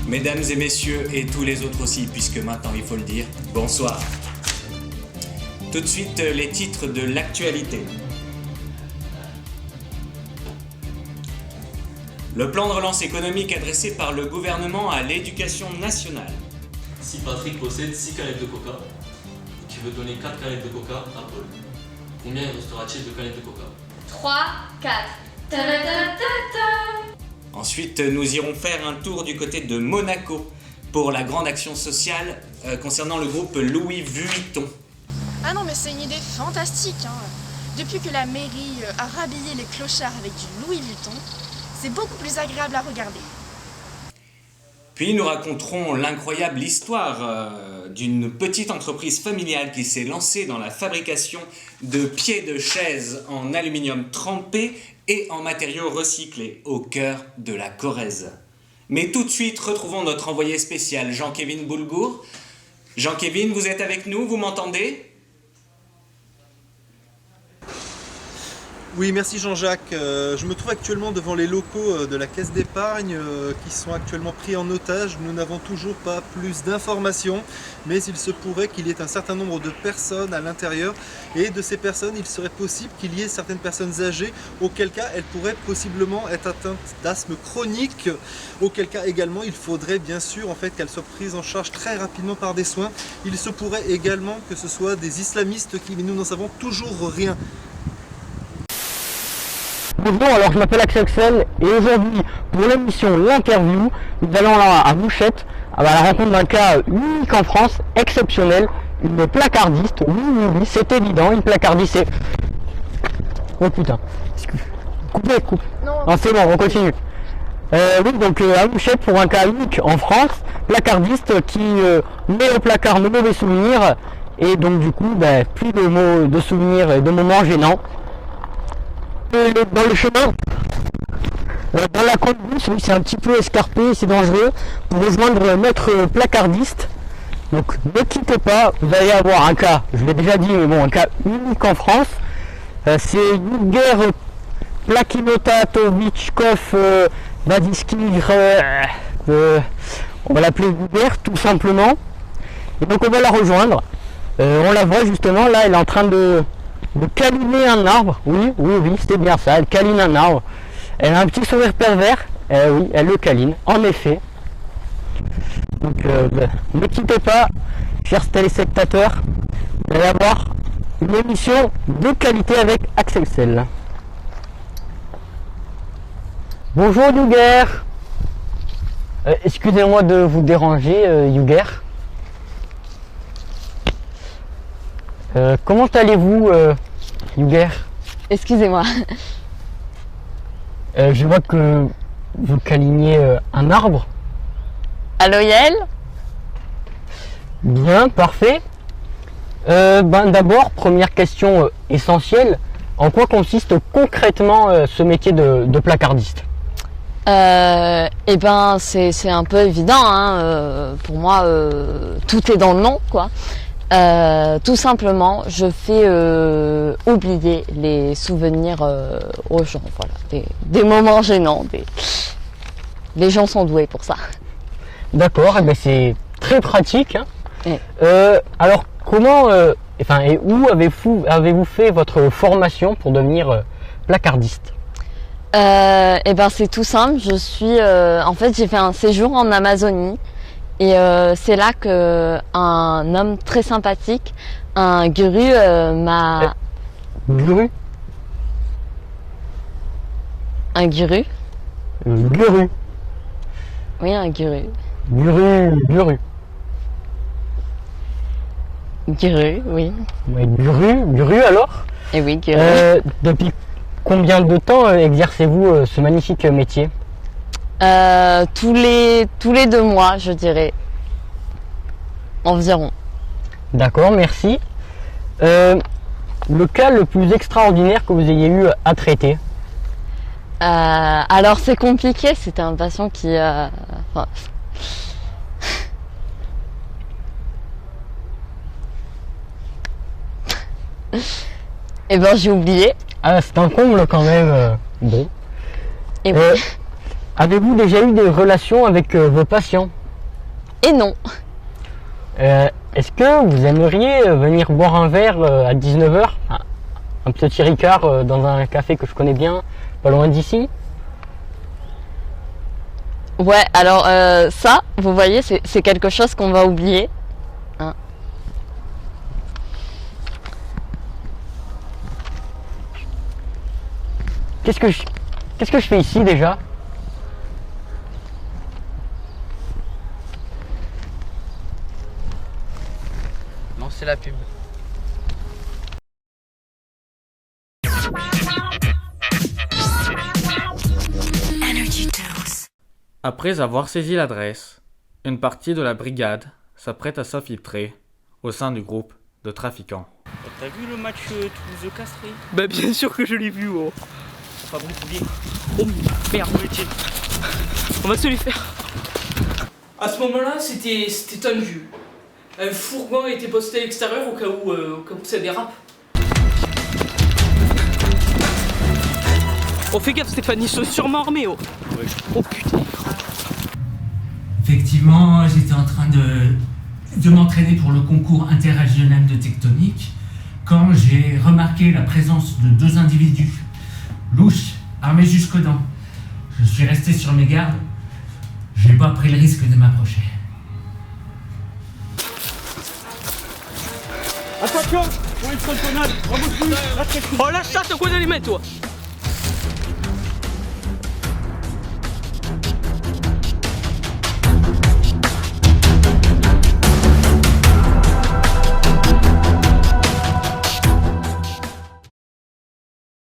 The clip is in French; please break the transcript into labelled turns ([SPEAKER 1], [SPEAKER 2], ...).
[SPEAKER 1] Mesdames et messieurs, et tous les autres aussi, puisque maintenant il faut le dire, bonsoir. Tout de suite, les titres de l'actualité. Le plan de relance économique adressé par le gouvernement à l'éducation nationale.
[SPEAKER 2] Si Patrick possède 6 canettes de coca, et qu'il veut donner 4 canettes de coca à Paul, combien il restera-t-il de canettes de coca?
[SPEAKER 3] 3, 4. Ta-da-da-da-da.
[SPEAKER 1] Ensuite, nous irons faire un tour du côté de Monaco pour la grande action sociale concernant le groupe Louis Vuitton.
[SPEAKER 4] Ah non, mais c'est une idée fantastique, hein. Depuis que la mairie a rhabillé les clochards avec du Louis Vuitton, c'est beaucoup plus agréable à regarder.
[SPEAKER 1] Puis nous raconterons l'incroyable histoire d'une petite entreprise familiale qui s'est lancée dans la fabrication de pieds de chaises en aluminium trempé et en matériaux recyclés au cœur de la Corrèze. Mais tout de suite, retrouvons notre envoyé spécial Jean-Kévin Boulgour. Jean-Kévin, vous êtes avec nous, vous m'entendez ?
[SPEAKER 5] Oui, merci Jean-Jacques. Je me trouve actuellement devant les locaux de la Caisse d'épargne qui sont actuellement pris en otage. Nous n'avons toujours pas plus d'informations, mais il se pourrait qu'il y ait un certain nombre de personnes à l'intérieur. Et de ces personnes, il serait possible qu'il y ait certaines personnes âgées, auquel cas elles pourraient possiblement être atteintes d'asthme chronique. Auquel cas également, il faudrait bien sûr qu'elles soient prises en charge très rapidement par des soins. Il se pourrait également que ce soit des islamistes mais nous n'en savons toujours rien.
[SPEAKER 6] Bonjour, alors je m'appelle Axel et aujourd'hui pour l'émission L'Interview, nous allons là à Mouchette à la rencontre d'un cas unique en France, exceptionnel, une placardiste. Oui, c'est évident, une placardiste. Oh putain, coupe. Non, c'est bon, on continue. Oui, donc à Mouchette pour un cas unique en France, placardiste qui met au placard de mauvais souvenirs et donc du coup plus de souvenirs et de moments gênants. Dans le chemin, dans la côte bus, oui, c'est un petit peu escarpé, c'est dangereux, pour rejoindre notre placardiste. Donc ne quittez pas, vous allez avoir un cas, je l'ai déjà dit, mais bon, un cas unique en France. C'est Yuger Plakinotatovichkov Vadiski, on va l'appeler Yuger tout simplement. Et donc on va la rejoindre. On la voit justement, là elle est en train de câliner un arbre. Oui, c'était bien ça, elle câline un arbre. Elle a un petit sourire pervers, oui, elle le câline, en effet. Donc ne quittez pas, chers téléspectateurs, vous allez avoir une émission de qualité avec Axel. Bonjour Yuger. Excusez-moi de vous déranger, Yuger. Comment allez-vous, Yuger?
[SPEAKER 7] Excusez-moi.
[SPEAKER 6] Je vois que vous câliniez un arbre.
[SPEAKER 7] Allô Yael?
[SPEAKER 6] Bien, parfait. D'abord, première question essentielle. En quoi consiste concrètement ce métier de placardiste?
[SPEAKER 7] C'est un peu évident, hein. Pour moi, tout est dans le nom, quoi. Tout simplement, je fais oublier les souvenirs aux gens, voilà, des moments gênants. Les gens sont doués pour ça.
[SPEAKER 6] D'accord, c'est très pratique. Hein.
[SPEAKER 7] Oui.
[SPEAKER 6] Alors, comment, et où avez-vous fait votre formation pour devenir placardiste?
[SPEAKER 7] C'est tout simple. Je suis, j'ai fait un séjour en Amazonie. Et c'est là que un homme très sympathique, un guru, m'a...
[SPEAKER 6] Guru?
[SPEAKER 7] Un guru?
[SPEAKER 6] Guru.
[SPEAKER 7] Oui, un guru.
[SPEAKER 6] Guru.
[SPEAKER 7] Guru, oui.
[SPEAKER 6] Ouais, guru alors?
[SPEAKER 7] Et oui, guru.
[SPEAKER 6] Depuis combien de temps exercez-vous ce magnifique métier?
[SPEAKER 7] Tous les 2 mois, je dirais. Environ.
[SPEAKER 6] D'accord, merci. Le cas le plus extraordinaire que vous ayez eu à traiter?
[SPEAKER 7] Alors c'est compliqué, c'était un patient qui... j'ai oublié.
[SPEAKER 6] Ah, c'est un comble quand même. Bon.
[SPEAKER 7] Et oui.
[SPEAKER 6] Avez-vous déjà eu des relations avec vos patients?
[SPEAKER 7] Et non.
[SPEAKER 6] Est-ce que vous aimeriez venir boire un verre à 19h? Un petit Ricard dans un café que je connais bien, pas loin d'ici?
[SPEAKER 7] Ouais, alors ça, vous voyez, c'est quelque chose qu'on va oublier. Hein.
[SPEAKER 6] Qu'est-ce que je fais ici déjà?
[SPEAKER 3] Lancez la pub.
[SPEAKER 8] Après avoir saisi l'adresse, une partie de la brigade s'apprête à s'infiltrer au sein du groupe de trafiquants.
[SPEAKER 9] T'as vu le match Toulouse-Castré?
[SPEAKER 3] Bah bien sûr que je l'ai vu, oh.
[SPEAKER 9] Enfin bon, oublié. Oh merde,
[SPEAKER 3] On va se les faire. À ce moment-là, c'était tendu. Un fourgon était posté à l'extérieur au cas où ça dérape. Oh fais gaffe Stéphane, ils sont sûrement armés, oh. Ouais. Oh putain.
[SPEAKER 10] Effectivement, j'étais en train de m'entraîner pour le concours interrégional de tectonique quand j'ai remarqué la présence de 2 individus louches, armés jusqu'aux dents. Je suis resté sur mes gardes. Je n'ai pas pris le risque de m'approcher.
[SPEAKER 9] Attention, pour une frontonnade, rebouche-lui.
[SPEAKER 3] Oh lâche ça, t'as quoi d'aller mettre toi?